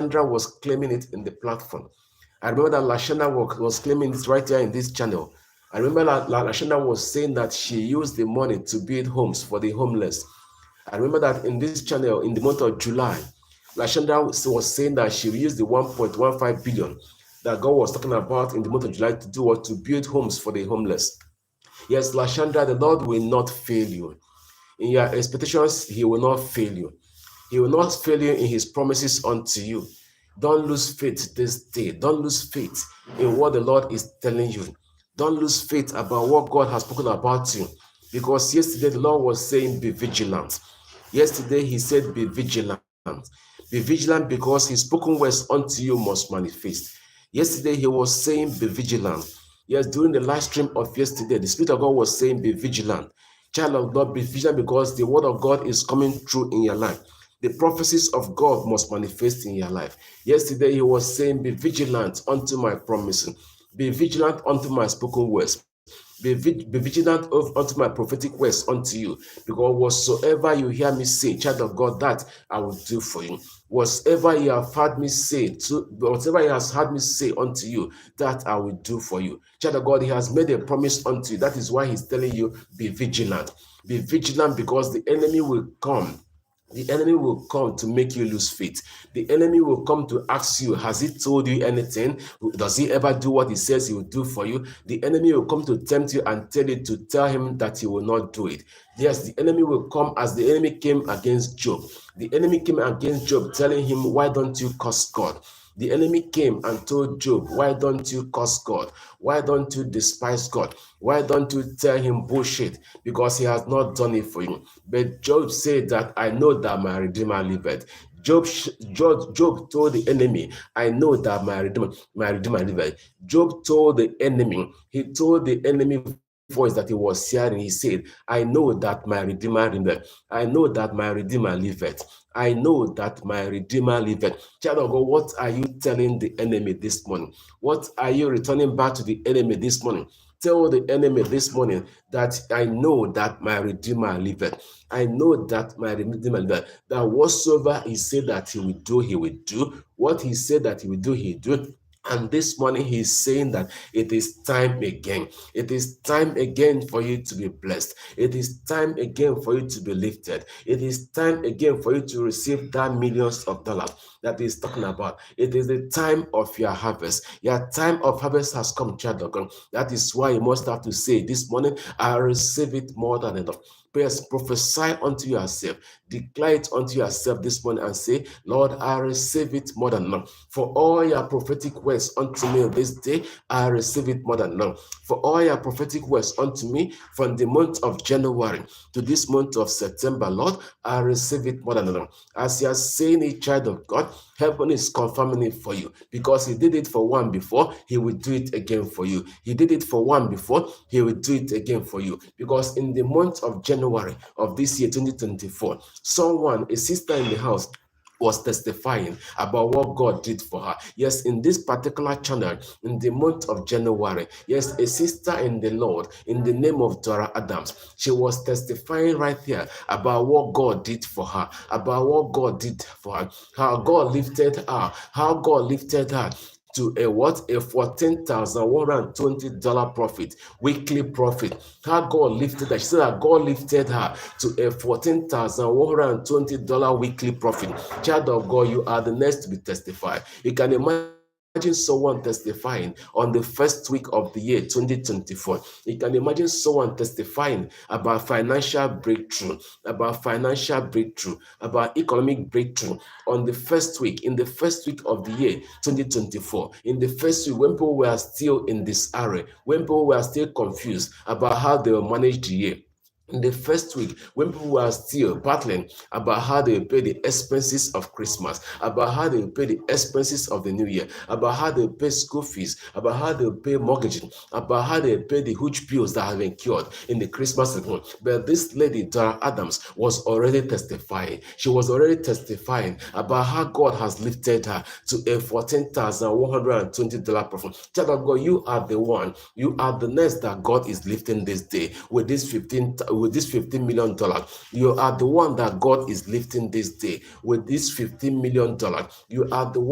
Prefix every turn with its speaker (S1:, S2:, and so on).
S1: was claiming it in the platform. I remember that Lashana was claiming it right here in this channel. I remember that Lashana was saying that she used the money to build homes for the homeless. I remember that in this channel in the month of July, Lashana was saying that she used the 1.15 billion that God was talking about in the month of July to do what? To build homes for the homeless. Yes, Lashanda, the Lord will not fail you. In your expectations, He will not fail you. He will not fail you in His promises unto you. Don't lose faith this day. Don't lose faith in what the Lord is telling you. Don't lose faith about what God has spoken about you. Because yesterday the Lord was saying, be vigilant. Yesterday He said, be vigilant. Be vigilant because His spoken words unto you must manifest. Yesterday He was saying, be vigilant. Yes, during the live stream of yesterday, the Spirit of God was saying, be vigilant. Child of God, be vigilant because the word of God is coming true in your life. The prophecies of God must manifest in your life. Yesterday, He was saying, be vigilant unto my promises. Be vigilant unto my spoken words. Be vigilant unto my prophetic words unto you. Because whatsoever you hear me say, child of God, that I will do for you. Whatever you have heard me say, whatever He has heard me say unto you, that I will do for you. Child of God, He has made a promise unto you. That is why He's telling you, be vigilant. Be vigilant because the enemy will come. The enemy will come to make you lose faith. The enemy will come to ask you, has he told you anything? Does he ever do what he says he will do for you? The enemy will come to tempt you and tell you to tell him that he will not do it. Yes, the enemy will come as the enemy came against Job. The enemy came against Job telling him, why don't you curse God? The enemy came and told Job, why don't you curse God? Why don't you despise God? Why don't you tell him bullshit? Because he has not done it for you. But Job said that I know that my Redeemer liveth. Job told the enemy, I know that my Redeemer liveth. Job told the enemy, he told the enemy voice that he was hearing, he said, I know that my Redeemer liveth. I know that my Redeemer liveth. I know that my Redeemer liveth. Child of God, what are you telling the enemy this morning? What are you returning back to the enemy this morning? Tell the enemy this morning that I know that my Redeemer liveth. I know that my Redeemer liveth. That whatsoever He said that He will do, He will do. What He said that He will do, He will do. And this morning He's saying that it is time again. It is time again for you to be blessed. It is time again for you to be lifted. It is time again for you to receive that millions of dollars that He's talking about. It is the time of your harvest. Your time of harvest has come, child of God. That is why you must have to say this morning, I receive it more than enough. Prayers, prophesy unto yourself. Declare it unto yourself this morning and say, Lord, I receive it more than enough. For all your prophetic words unto me this day, I receive it more than enough. For all your prophetic words unto me from the month of January to this month of September, Lord, I receive it more than enough. As you are saying it, child of God, heaven is confirming it for you because He did it for one before, He will do it again for you. He did it for one before, He will do it again for you. Because in the month of January of this year, 2024, someone, a sister in the house, was testifying about what God did for her. Yes, in this particular channel, in the month of January, yes, a sister in the Lord, in the name of Dora Adams, she was testifying right here about what God did for her, about what God did for her, how God lifted her to a what? A $14,120 profit, weekly profit. How God lifted her. She said that God lifted her to a $14,120 weekly profit. Child of God, you are the next to be testified. You can imagine someone testifying on the first week of the year 2024. You can imagine someone testifying about financial breakthrough, about economic breakthrough on the first week, in the first week of the year 2024. In the first week, when people were still in disarray, when people were still confused about how they will manage the year. In the first week, when people were still battling about how they pay the expenses of Christmas, about how they pay the expenses of the New Year, about how they pay school fees, about how they pay mortgaging, about how they pay the huge bills that have been incurred in the Christmas season. But this lady, Dora Adams, was already testifying. She was already testifying about how God has lifted her to a $14,120 profit. Child of God, you are the one. You are the next that God is lifting this day with this with this $15 million. You are the one that God is lifting this day. With this $15 million, you are the one